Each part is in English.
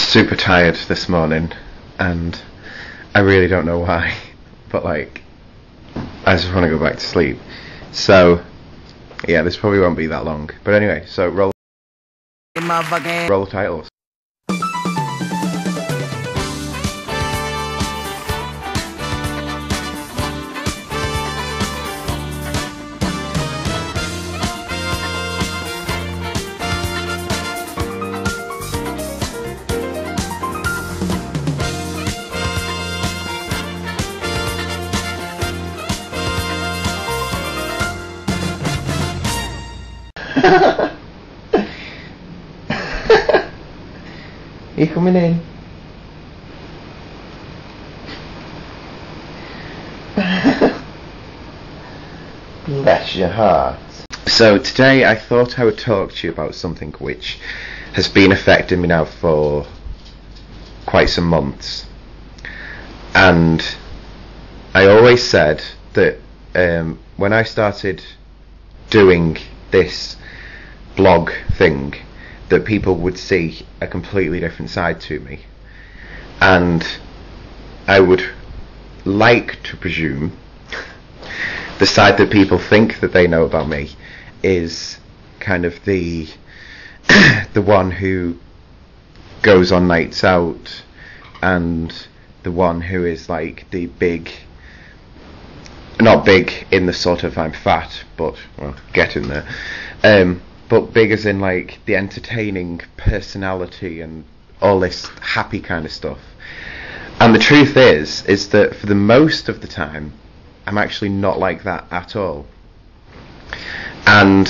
super tired this morning, and I really don't know why, but like, I just want to go back to sleep. So, yeah, this probably won't be that long. But anyway, so roll the titles. You coming in? Bless your heart. So today I thought I would talk to you about something which has been affecting me now for quite some months. And I always said that when I started doing this blog thing, that people would see a completely different side to me, and I would like to presume the side that people think that they know about me is kind of the the one who goes on nights out, and the one who is like the big, not big in the sort of I'm fat, but well, getting there, but big as in like the entertaining personality and all this happy kind of stuff. And the truth is that for the most of the time I'm actually not like that at all. And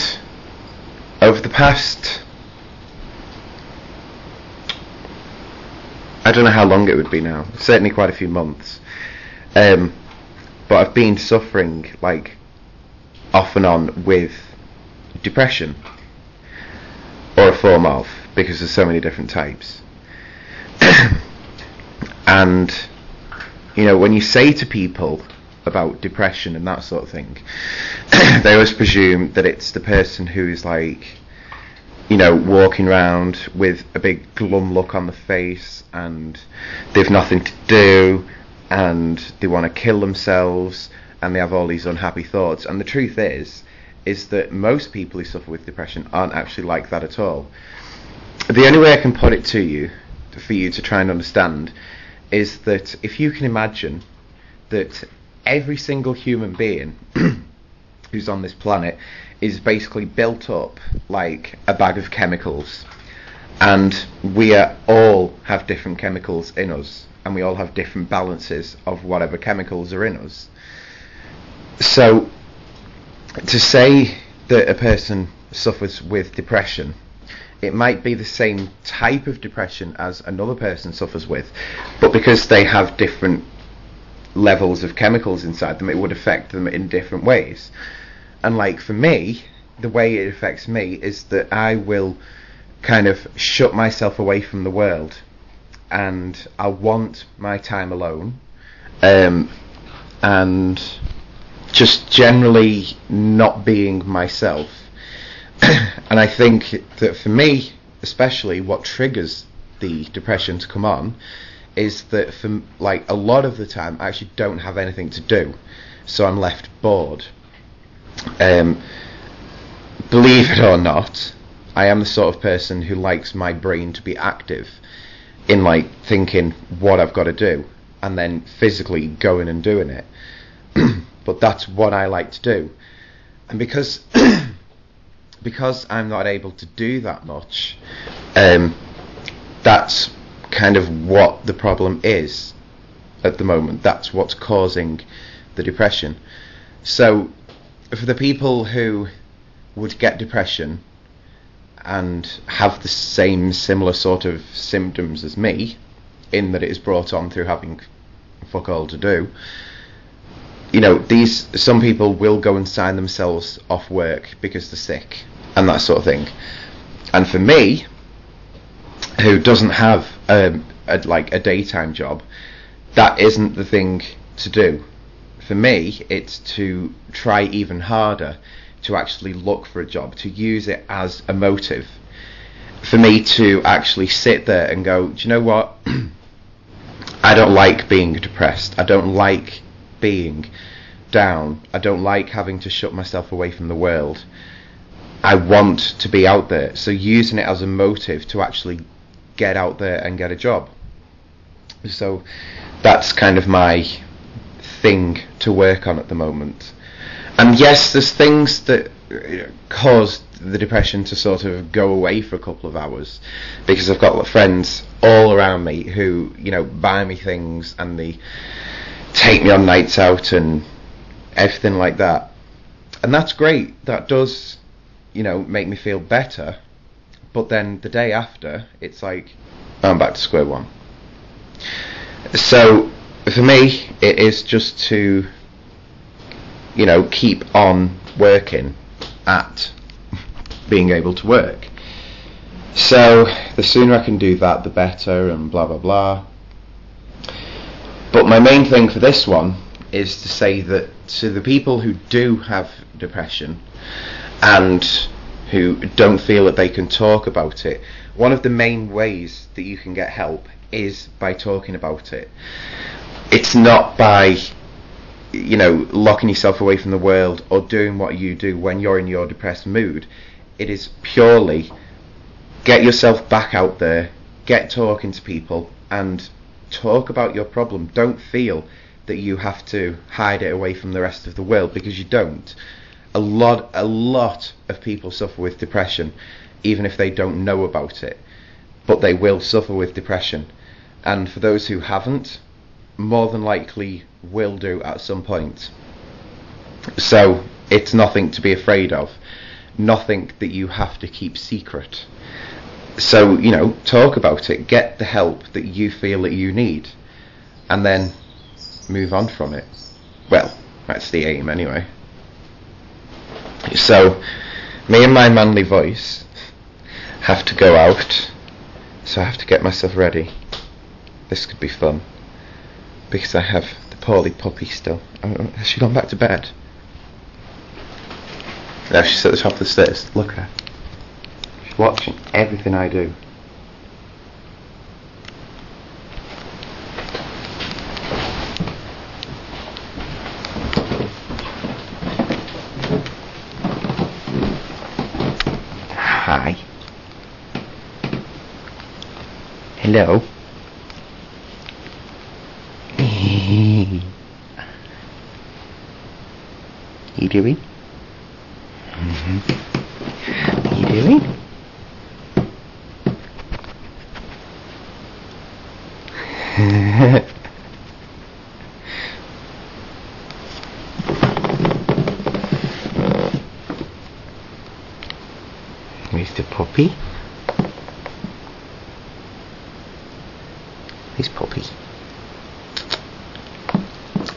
over the past, I don't know how long it would be now, certainly quite a few months, but I've been suffering like off and on with depression, or a form of, because there's so many different types. And you know, when you say to people about depression and that sort of thing, they always presume that it's the person who's like, you know, walking around with a big glum look on the face, and they've nothing to do, and they want to kill themselves, and they have all these unhappy thoughts. And the truth is that most people who suffer with depression aren't actually like that at all. The only way I can put it to you, for you to try and understand, is that if you can imagine that every single human being who's on this planet is basically built up like a bag of chemicals, and we all have different chemicals in us, and we all have different balances of whatever chemicals are in us. So to say that a person suffers with depression, it might be the same type of depression as another person suffers with, but because they have different levels of chemicals inside them, it would affect them in different ways. And like for me, the way it affects me is that I will kind of shut myself away from the world, and I want my time alone, and just generally not being myself. And I think that for me especially, what triggers the depression to come on is that for like a lot of the time I actually don't have anything to do, so I'm left bored. Believe it or not, I am the sort of person who likes my brain to be active in like thinking what I've got to do, and then physically going and doing it. But that's what I like to do. And because I'm not able to do that much, that's kind of what the problem is at the moment. That's what's causing the depression. So for the people who would get depression and have the similar sort of symptoms as me, in that it is brought on through having fuck all to do, you know, some people will go and sign themselves off work because they're sick and that sort of thing. And for me, who doesn't have a daytime job, that isn't the thing to do. For me, it's to try even harder to actually look for a job, to use it as a motive. for me to actually sit there and go, do you know what? I don't like being depressed. I don't like being down. I don't like having to shut myself away from the world. I want to be out there. So using it as a motive to actually get out there and get a job. So that's kind of my thing to work on at the moment. And yes, there's things that cause the depression to sort of go away for a couple of hours, because I've got friends all around me who, you know, buy me things and they take me on nights out and everything like that. And that's great. That does, you know, make me feel better. But then the day after, it's like, I'm back to square one. So for me, it is just to, you know, keep on working at being able to work. So the sooner I can do that, the better, and blah blah blah. But my main thing for this one is to say that to the people who do have depression and who don't feel that they can talk about it, one of the main ways that you can get help is by talking about it. It's not by, you know, locking yourself away from the world or doing what you do when you're in your depressed mood. It is purely get yourself back out there, get talking to people and talk about your problem. Don't feel that you have to hide it away from the rest of the world, because you don't. A lot of people suffer with depression, even if they don't know about it, but they will suffer with depression. And for those who haven't, more than likely will do at some point. So it's nothing to be afraid of, nothing that you have to keep secret. So, you know, talk about it, get the help that you feel that you need, and then move on from it. Well, that's the aim anyway. So me and my manly voice have to go out, so I have to get myself ready. This could be fun, because I have the poorly puppy still. Has she gone back to bed? No, she's at the top of the stairs. Look at her. She's watching everything I do. Hi. Hello. You doing? You doing? Mr. Puppy. He's Puppy.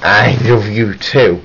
I love you too.